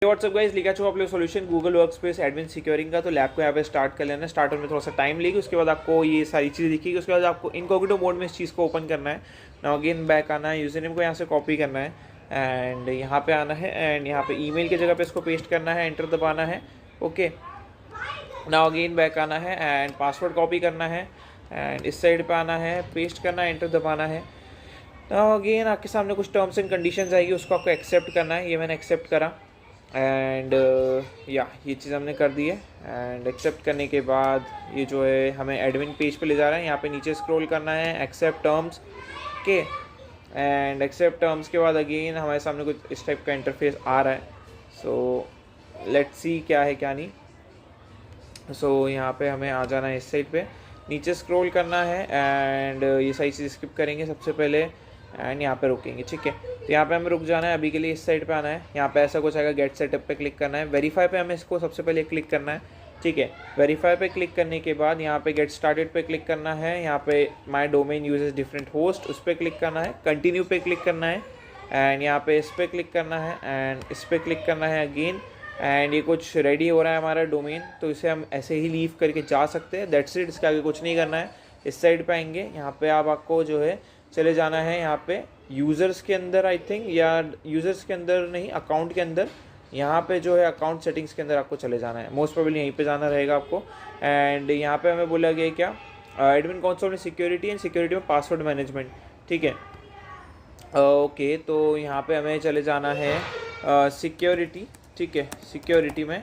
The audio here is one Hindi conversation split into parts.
व्हाट्सअप गाइस, लिखा चुका आप लोग solution Google workspace admin securing का। तो लैब को यहाँ पे स्टार्ट कर लेना है। स्टार्टर में थोड़ा सा टाइम लेगी, उसके बाद आपको ये सारी चीज़ें दिखेगी। उसके बाद आपको इनकॉग्निटो मोड में इस चीज़ को ओपन करना है। नाउ अगेन बैक आना है, यूजर नेम को यहाँ से कॉपी करना है एंड यहाँ पे आना है एंड यहाँ पे ईमेल की जगह पे इसको पेस्ट करना है, एंटर दबाना है। ओके, नाउ अगेन बैक आना है एंड पासवर्ड कॉपी करना है एंड इस साइड पे आना है, पेस्ट करना है, एंटर दबाना है। नाउ अगेन आपके सामने कुछ टर्म्स एंड कंडीशंस आएगी, उसको आपको एक्सेप्ट करना है। ये मैंने एक्सेप्ट करा एंड ये चीज़ हमने कर दी है। एंड एक्सेप्ट करने के बाद ये जो है हमें एडमिन पेज पे ले जा रहा है। यहाँ पे नीचे स्क्रॉल करना है, एक्सेप्ट टर्म्स के एंड एक्सेप्ट टर्म्स के बाद अगेन हमारे सामने कुछ इस टाइप का इंटरफेस आ रहा है। सो लेट्स सी क्या है क्या नहीं। सो यहाँ पे हमें आ जाना है, इस साइड पे नीचे स्क्रॉल करना है एंड ये सारी चीज़ स्किप करेंगे सबसे पहले एंड यहाँ पे रुकेंगे। ठीक है, तो यहाँ पे हमें रुक जाना है। अभी के लिए इस साइड पे आना है, यहाँ पे ऐसा कुछ आएगा, गेट सेटअप पे क्लिक करना है। वेरीफाई पे हमें इसको सबसे पहले क्लिक करना है। ठीक है, वेरीफाई पे क्लिक करने के बाद यहाँ पे गेट स्टार्टेड पे क्लिक करना है। यहाँ पे माई डोमेन यूजेस डिफरेंट होस्ट, उस पर क्लिक करना है। कंटिन्यू पे क्लिक करना है एंड यहाँ पे इस पर क्लिक करना है एंड इस पर क्लिक करना है अगेन। एंड ये कुछ रेडी हो रहा है हमारा डोमेन, तो इसे हम ऐसे ही लीव करके जा सकते हैं। दैट्स इट, इसके आगे कुछ नहीं करना है। इस साइड पे आएंगे, यहाँ पे आपको जो है चले जाना है यहाँ पे यूज़र्स के अंदर, आई थिंक, या यूज़र्स के अंदर नहीं, अकाउंट के अंदर। यहाँ पे जो है अकाउंट सेटिंग्स के अंदर आपको चले जाना है। मोस्ट प्रोबेबली यहीं पे जाना रहेगा आपको। एंड यहाँ पे हमें बोला गया क्या, एडमिन कंसोल में सिक्योरिटी एंड सिक्योरिटी में पासवर्ड मैनेजमेंट। ठीक है, ओके, तो यहाँ पे हमें चले जाना है सिक्योरिटी। ठीक है, सिक्योरिटी में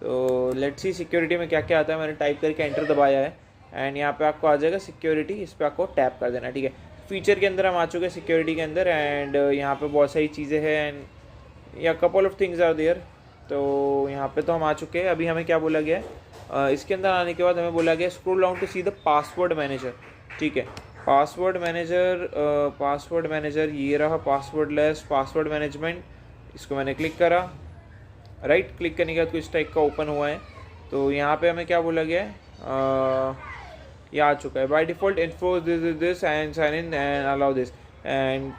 तो लेट्स सी सिक्योरिटी में क्या क्या आता है। मैंने टाइप करके एंटर दबाया है एंड यहाँ पे आपको आ जाएगा सिक्योरिटी, इस पर आपको टैप कर देना है। ठीक है, फीचर के अंदर हम आ चुके हैं सिक्योरिटी के अंदर एंड यहाँ पे बहुत सारी चीज़ें हैं एंड या couple of things are there. तो यहाँ पे तो हम आ चुके हैं। अभी हमें क्या बोला गया है, इसके अंदर आने के बाद हमें बोला गया scroll down to see the password manager. ठीक है, पासवर्ड मैनेजर ये रहा, पासवर्ड लेस पासवर्ड मैनेजमेंट। इसको मैंने क्लिक करा, राइट क्लिक करने के बाद कुछ टाइप का ओपन हुआ है। तो यहाँ पे हमें क्या बोला गया है, ये आ चुका है। By default info this and sign in and allow this and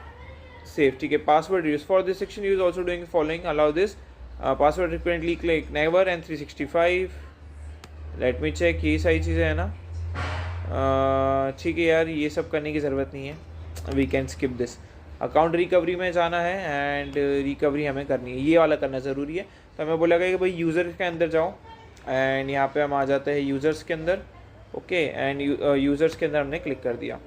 save. ठीक है, password use for this section use also doing following, allow this password frequently click never and 365। Let me check, ये सारी चीज़ें हैं ना। ठीक है यार, ये सब करने की ज़रूरत नहीं है, we can skip this. Account recovery में जाना है एंड रिकवरी हमें करनी है, ये वाला करना ज़रूरी है। तो हमें बोला गया कि भाई यूज़र के अंदर जाओ एंड यहाँ पे हम आ जाते हैं यूज़र्स के अंदर। ओके, एंड यूज़र्स के अंदर हमने क्लिक कर दिया।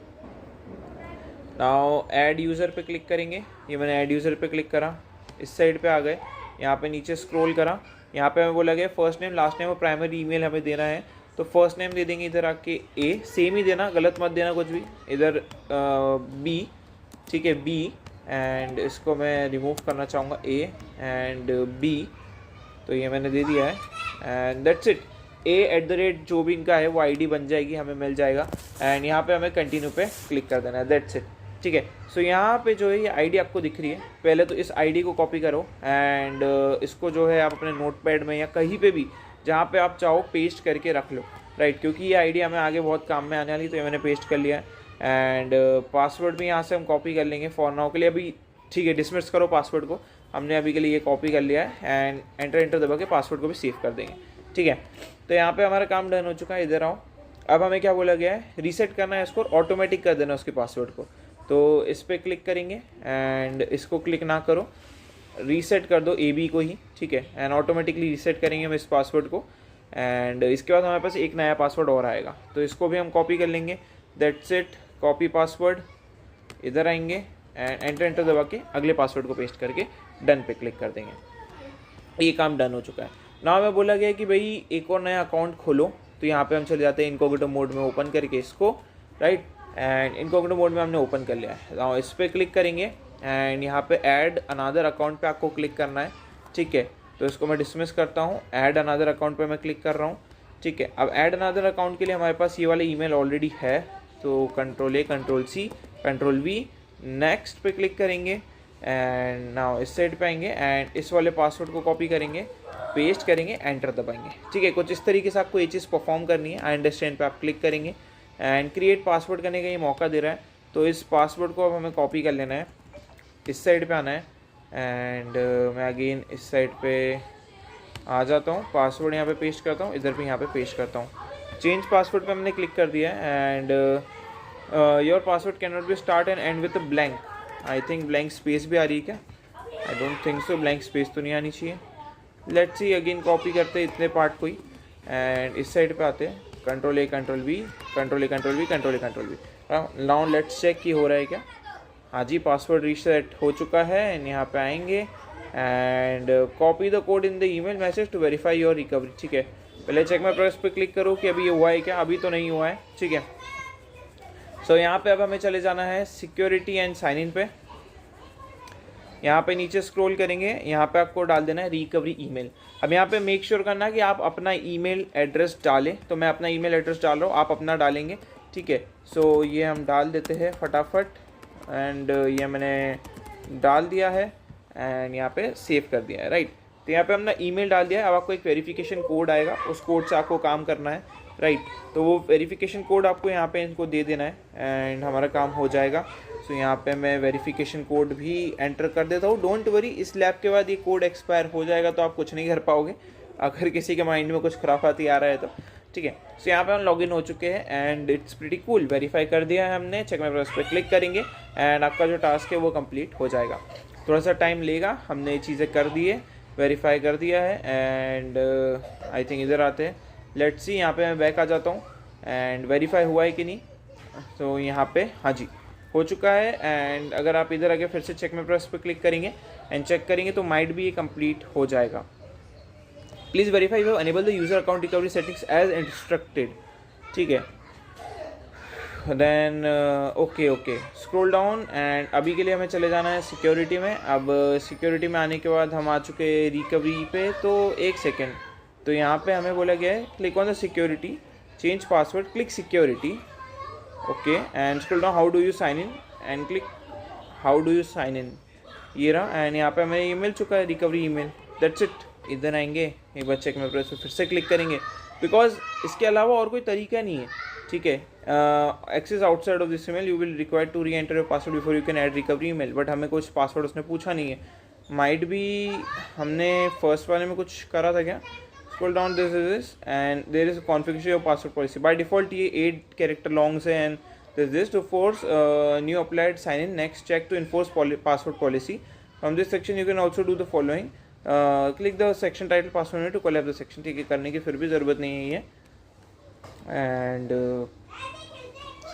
नाउ ऐड यूज़र पे क्लिक करेंगे। ये मैंने ऐड यूज़र पे क्लिक करा, इस साइड पे आ गए। यहाँ पे नीचे स्क्रॉल करा, यहाँ पे हमें बोला गया फर्स्ट नेम लास्ट नेम और प्राइमरी ईमेल हमें देना है। तो फर्स्ट नेम दे देंगे इधर आके ए, सेम ही देना, गलत मत देना कुछ भी। इधर बी, ठीक है, बी, एंड इसको मैं रिमूव करना चाहूँगा ए एंड बी। तो ये मैंने दे दिया है एंड दैट्स इट। a@ जो भी इनका है वो आईडी बन जाएगी, हमें मिल जाएगा। एंड यहाँ पे हमें कंटिन्यू पे क्लिक कर देना है, दैट्स इट। ठीक है, सो यहाँ पे जो है ये आईडी आपको दिख रही है। पहले तो इस आईडी को कॉपी करो एंड इसको जो है आप अपने नोटपैड में या कहीं पे भी जहाँ पे आप चाहो पेस्ट करके रख लो, राइट, क्योंकि ये आईडी हमें आगे बहुत काम में आने वाली। तो ये मैंने पेस्ट कर लिया है एंड पासवर्ड भी यहाँ से हम कॉपी कर लेंगे फॉर नाउ के लिए अभी। ठीक है, डिसमिस करो पासवर्ड को, हमने अभी के लिए ये कॉपी कर लिया है एंड एंटर दबा के पासवर्ड को भी सेव कर देंगे। ठीक है, तो यहाँ पे हमारा काम डन हो चुका है। इधर आओ, अब हमें क्या बोला गया है, रीसेट करना है इसको, ऑटोमेटिक कर देना उसके पासवर्ड को। तो इस पर क्लिक करेंगे एंड इसको क्लिक ना करो, रीसेट कर दो AB को ही। ठीक है, एंड ऑटोमेटिकली रीसेट करेंगे हम इस पासवर्ड को एंड इसके बाद हमारे पास एक नया पासवर्ड और आएगा। तो इसको भी हम कॉपी कर लेंगे, दैट्स इट, कॉपी पासवर्ड। इधर आएंगे एंड एंटर दबा के अगले पासवर्ड को पेस्ट करके डन पे क्लिक कर देंगे। ये काम डन हो चुका है। ना हमें बोला गया कि भाई एक और नया अकाउंट खोलो। तो यहाँ पे हम चले जाते हैं इनकॉग्निटो मोड में, ओपन करके इसको, राइट, एंड इनकॉग्निटो मोड में हमने ओपन कर लिया है। now इस पर क्लिक करेंगे एंड यहाँ पे ऐड अनदर अकाउंट पे आपको क्लिक करना है। ठीक है, तो इसको मैं डिसमिस करता हूँ, ऐड अनदर अकाउंट पे मैं क्लिक कर रहा हूँ। ठीक है, अब ऐड अनदर अकाउंट के लिए हमारे पास ये वाला ईमेल ऑलरेडी है। तो Ctrl+A, Ctrl+C, Ctrl+V, नेक्स्ट पे क्लिक करेंगे एंड नाउ इस साइड पे आएंगे एंड इस वाले पासवर्ड को कॉपी करेंगे, पेस्ट करेंगे, एंटर दबाएंगे। ठीक है, कुछ इस तरीके से आपको ये चीज़ परफॉर्म करनी है। आई अंडरस्टैंड पे आप क्लिक करेंगे एंड क्रिएट पासवर्ड करने का ये मौका दे रहा है। तो इस पासवर्ड को अब हमें कॉपी कर लेना है, इस साइड पे आना है एंड मैं अगेन इस साइड पे आ जाता हूँ, पासवर्ड यहाँ पे पेस्ट करता हूँ, इधर भी यहाँ पे पेस्ट करता हूँ। चेंज पासवर्ड पे हमने क्लिक कर दिया है and your password can not be start and and with blank. I think blank space भी आ रही है क्या? I don't think so, blank space तो नहीं आनी चाहिए। लेट्स सी, अगेन कॉपी करते हैं इतने पार्ट को ही एंड इस साइड पे आते हैं, control A control V, control A control V, control A control V. Now let's check कि हो रहा है क्या। हाँ जी, पासवर्ड रीसेट हो चुका है एंड यहाँ पे आएंगे and copy the code in the email message to verify your recovery. ठीक है, पहले चेक माय प्रोग्रेस पे क्लिक करो कि अभी ये हुआ है क्या। अभी तो नहीं हुआ है, ठीक है। सो यहाँ पे अब हमें चले जाना है सिक्योरिटी एंड साइन इन पे। यहाँ पे नीचे स्क्रॉल करेंगे, यहाँ पे आपको डाल देना है रिकवरी ईमेल। अब यहाँ पे मेक श्योर करना है कि आप अपना ईमेल एड्रेस डालें। तो मैं अपना ईमेल एड्रेस डाल रहा हूँ, आप अपना डालेंगे, ठीक है। सो ये हम डाल देते हैं फटाफट एंड ये मैंने डाल दिया है एंड यहाँ पे सेव कर दिया है, राइट। तो यहाँ पे हमने ईमेल डाल दिया है। अब आपको एक वेरिफिकेशन कोड आएगा, उस कोड से आपको काम करना है, राइट। तो वो वेरिफिकेशन कोड आपको यहाँ पे इनको दे देना है एंड हमारा काम हो जाएगा। सो यहाँ पे मैं वेरिफिकेशन कोड भी एंटर कर देता हूँ। डोंट वरी, इस लैब के बाद ये कोड एक्सपायर हो जाएगा तो आप कुछ नहीं कर पाओगे, अगर किसी के माइंड में कुछ खुराफाती आ रहा है तो, ठीक है। सो यहाँ पे हम लॉगिन हो चुके हैं and it's pretty cool. Verify कर दिया है हमने, चेक माय प्रोग्रेस पे क्लिक करेंगे एंड आपका जो टास्क है वो कंप्लीट हो जाएगा। थोड़ा सा टाइम लेगा, हमने ये चीज़ें कर दी है, वेरीफाई कर दिया है एंड आई थिंक इधर आते हैं। लेट्स सी, यहाँ पे मैं बैक आ जाता हूँ एंड वेरीफाई हुआ है कि नहीं। तो यहाँ पे हाँ जी हो चुका है एंड अगर आप इधर आके फिर से चेक माय प्रोग्रेस पे क्लिक करेंगे एंड चेक करेंगे तो माइट भी ये कंप्लीट हो जाएगा। Please verify you have enable the user account recovery settings as instructed, ठीक है। Then okay scroll down and अभी के लिए हमें चले जाना है सिक्योरिटी में। अब सिक्योरिटी में आने के बाद हम आ चुके हैं रिकवरी पे। तो एक सेकेंड, तो यहाँ पे हमें बोला गया है click on the security, change password, click security, okay and scroll down, how do you sign in and click how do you sign in, ये रहा। एंड यहाँ पे हमें ये मिल चुका है रिकवरी ईमेल, दैट्स इट। इधर आएंगे, एक बार चेक माय प्रोग्रेस पे फिर से क्लिक करेंगे बिकॉज इसके अलावा और कोई तरीका नहीं है, ठीक है। Access outside of this email, you will require to re enter your password before you can add recovery email. But हमें कुछ पासवर्ड उसने पूछा नहीं है, माइट भी हमने फर्स्ट वाले में कुछ करा था क्या। Scroll down, this and there is configuration your password policy. By default ये 8 कैरेक्टर लॉन्ग से and this to force new applied sign in next check to enforce password policy. From this section you can also do the following, click the section title password to collapse the section, ठीक है। करने की फिर भी ज़रूरत नहीं है ये एंड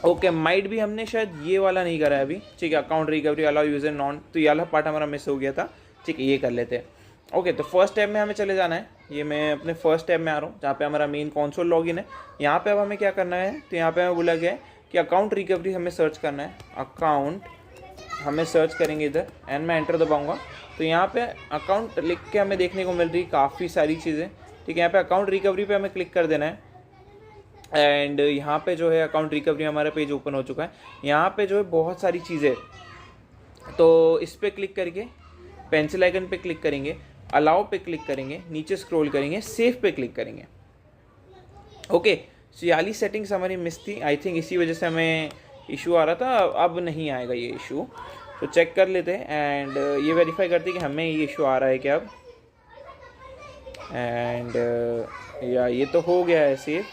ओके माइट भी हमने शायद ये वाला नहीं करा है अभी, ठीक है। अकाउंट रिकवरी वाला यूजर नॉन, तो ये वाला पार्ट हमारा मिस हो गया था, ठीक है। ये कर लेते हैं, ओके। तो फर्स्ट टैब में हमें चले जाना है। ये मैं अपने फर्स्ट टैब में आ रहा हूँ जहाँ पे हमारा मेन कंसोल लॉगिन है। यहाँ पे अब हमें क्या करना है, तो यहाँ पे हमें बोला गया है कि अकाउंट रिकवरी हमें सर्च करना है। अकाउंट हमें सर्च करेंगे इधर एंड मैं एंटर दबाऊँगा तो यहाँ पे अकाउंट लिख के हमें देखने को मिल रही काफ़ी सारी चीज़ें, ठीक है। यहाँ पे अकाउंट रिकवरी पे हमें क्लिक कर देना है एंड यहाँ पे जो है अकाउंट रिकवरी हमारा पेज ओपन हो चुका है। यहाँ पे जो है बहुत सारी चीज़ें, तो इस पर क्लिक करके पेंसिल आइकन पे क्लिक करेंगे, अलाउ पे क्लिक करेंगे, नीचे स्क्रॉल करेंगे, सेव पे क्लिक करेंगे, ओके। सो ये वाली सेटिंग्स हमारी मिस थी, आई थिंक इसी वजह से हमें इशू आ रहा था। अब नहीं आएगा ये इशू, तो चेक कर लेते हैं एंड ये वेरीफाई करते हैं कि हमें ये इशू आ रहा है क्या अब। एंड या ये तो हो गया है सेव।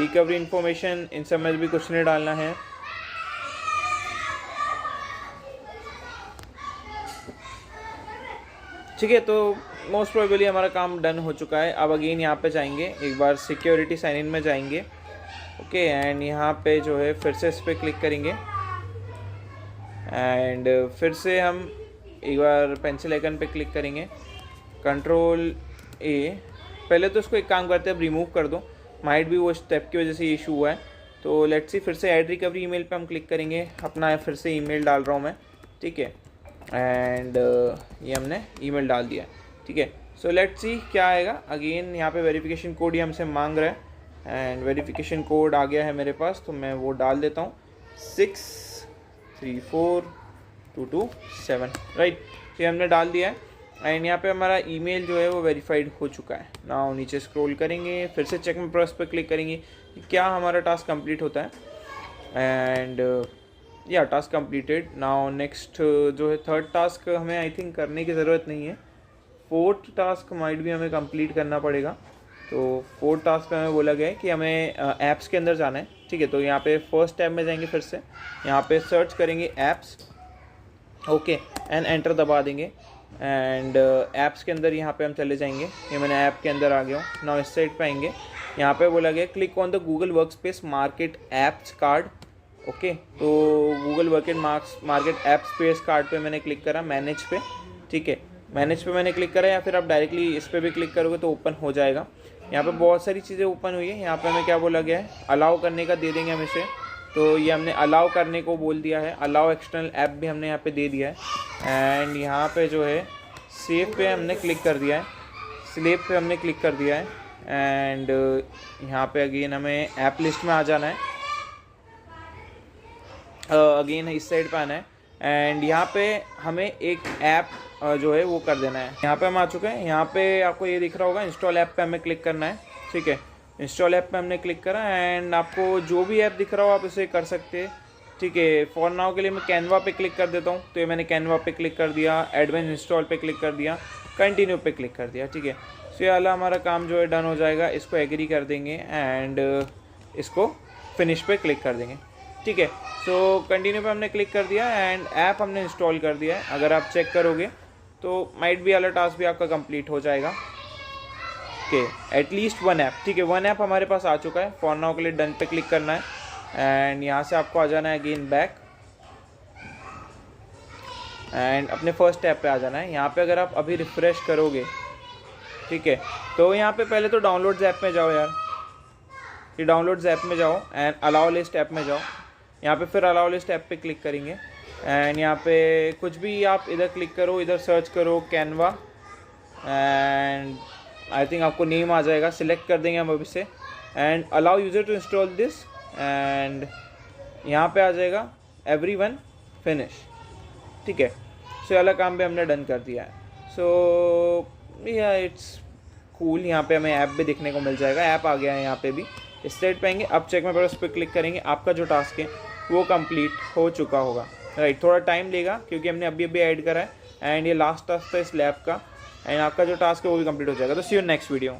रिकवरी इन्फॉर्मेशन, इन सब में भी कुछ नहीं डालना है। ठीक है, तो मोस्ट प्रोबेबली हमारा काम डन हो चुका है। अब अगेन यहाँ पे जाएंगे, एक बार सिक्योरिटी साइन इन में जाएंगे, ओके। एंड यहाँ पे जो है फिर से इस पर क्लिक करेंगे एंड फिर से हम एक बार पेंसिल आइकन पे क्लिक करेंगे, कंट्रोल ए। पहले तो इसको एक काम करते हैं, अब रिमूव कर दो, माइट भी वो स्टेप की वजह से ये इशू हुआ है। तो लेट्स सी, फिर से ऐड रिकवरी ईमेल पे हम क्लिक करेंगे, अपना फिर से ईमेल डाल रहा हूँ मैं, ठीक है। एंड ये हमने ईमेल डाल दिया, ठीक है। सो लेट्स सी क्या आएगा। अगेन यहाँ पे वेरिफिकेशन कोड ही हमसे मांग रहा है एंड वेरिफिकेशन कोड आ गया है मेरे पास, तो मैं वो डाल देता हूँ 634227, राइट। ये हमने डाल दिया है एंड यहाँ पे हमारा ईमेल जो है वो वेरीफाइड हो चुका है। नाउ नीचे स्क्रॉल करेंगे, फिर से चेक माय प्रोग्रेस पे क्लिक करेंगे कि क्या हमारा टास्क कंप्लीट होता है एंड या टास्क कंप्लीटेड। नाउ नेक्स्ट जो है थर्ड टास्क हमें आई थिंक करने की ज़रूरत नहीं है, फोर्थ टास्क माइट भी हमें कंप्लीट करना पड़ेगा। तो फोर्थ टास्क में हमें बोला गया है कि हमें ऐप्स के अंदर जाना है, ठीक है। तो यहाँ पे फर्स्ट टैब में जाएंगे, फिर से यहाँ पे सर्च करेंगे ऐप्स, ओके, एंड एंटर दबा देंगे। एंड ऐप्स के अंदर यहाँ पे हम चले जाएंगे, ये मैंने ऐप के अंदर आ गया हूँ। नाउ इस साइड पे आएंगे, यहाँ पे बोला गया click on the Google workspace market apps card, okay. तो Google market app space card पे मैंने क्लिक करा, मैनेज पे, ठीक है, मैनेज पे मैंने क्लिक करा, या फिर आप डायरेक्टली इस पर भी क्लिक करोगे तो ओपन हो जाएगा। यहाँ पे बहुत सारी चीज़ें ओपन हुई है। यहाँ पे हमें क्या बोला गया है, अलाउ करने का दे देंगे हम इसे। तो ये हमने अलाउ करने को बोल दिया है, अलाउ एक्सटर्नल ऐप भी हमने यहाँ पे दे दिया है। एंड यहाँ पे जो है सेव पे हमने क्लिक कर दिया है, स्लेब पे हमने क्लिक कर दिया है। एंड यहाँ पे अगेन हमें ऐप लिस्ट में आ जाना है, अगेन इस साइड पे आना है। एंड यहाँ पे हमें एक ऐप जो है वो कर देना है। यहाँ पे हम आ चुके हैं, यहाँ पे आपको ये दिख रहा होगा इंस्टॉल ऐप पे हमें क्लिक करना है, ठीक है। इंस्टॉल ऐप पे हमने क्लिक करा एंड आपको जो भी ऐप दिख रहा हो आप इसे कर सकते हैं, ठीक है। फॉर नाउ के लिए मैं कैनवा पे क्लिक कर देता हूँ, तो ये मैंने कैनवा पे क्लिक कर दिया, एडवांस इंस्टॉल पे क्लिक कर दिया, कंटिन्यू पे क्लिक कर दिया, ठीक है। सो ये वाला हमारा काम जो है डन हो जाएगा। इसको एग्री कर देंगे एंड इसको फिनिश पे क्लिक कर देंगे, ठीक है। सो कंटिन्यू पे हमने क्लिक कर दिया एंड ऐप हमने इंस्टॉल कर दिया है। अगर आप चेक करोगे तो माइट भी वाला टास्क भी आपका कंप्लीट हो जाएगा, ओके, एटलीस्ट वन ऐप, ठीक है। वन ऐप हमारे पास आ चुका है। फॉर नाउ के लिए डन पे क्लिक करना है एंड यहाँ से आपको आ जाना है अगेन बैक एंड अपने फर्स्ट ऐप पे आ जाना है। यहाँ पे अगर आप अभी रिफ्रेश करोगे, ठीक है, तो यहाँ पे पहले तो डाउनलोड्स ऐप में जाओ यार, ये डाउनलोड्स ऐप में जाओ एंड अलाउ लिस्ट ऐप में जाओ। यहाँ पे फिर अलाउ लिस्ट ऐप पे क्लिक करेंगे एंड यहाँ पे कुछ भी आप इधर क्लिक करो, इधर सर्च करो कैनवा एंड आई थिंक आपको नेम आ जाएगा, सिलेक्ट कर देंगे हम अभी से and allow user to install this and यहाँ पे आ जाएगा एवरीवन फिनिश, ठीक है। सो वाला काम भी हमने डन कर दिया है। सो या इट्स कूल। यहाँ पे हमें ऐप भी देखने को मिल जाएगा, ऐप आ गया है यहाँ पे भी। इस साइड पे आएंगे, अब चेक में पर उस पर क्लिक करेंगे, आपका जो टास्क है वो कंप्लीट हो चुका होगा, राइट। थोड़ा टाइम लेगा क्योंकि हमने अभी अभी ऐड करा है एंड ये लास्ट टास्क था इस लैब का एंड आपका जो टास्क है वो भी कंप्लीट हो जाएगा। तो सी यू नेक्स्ट वीडियो।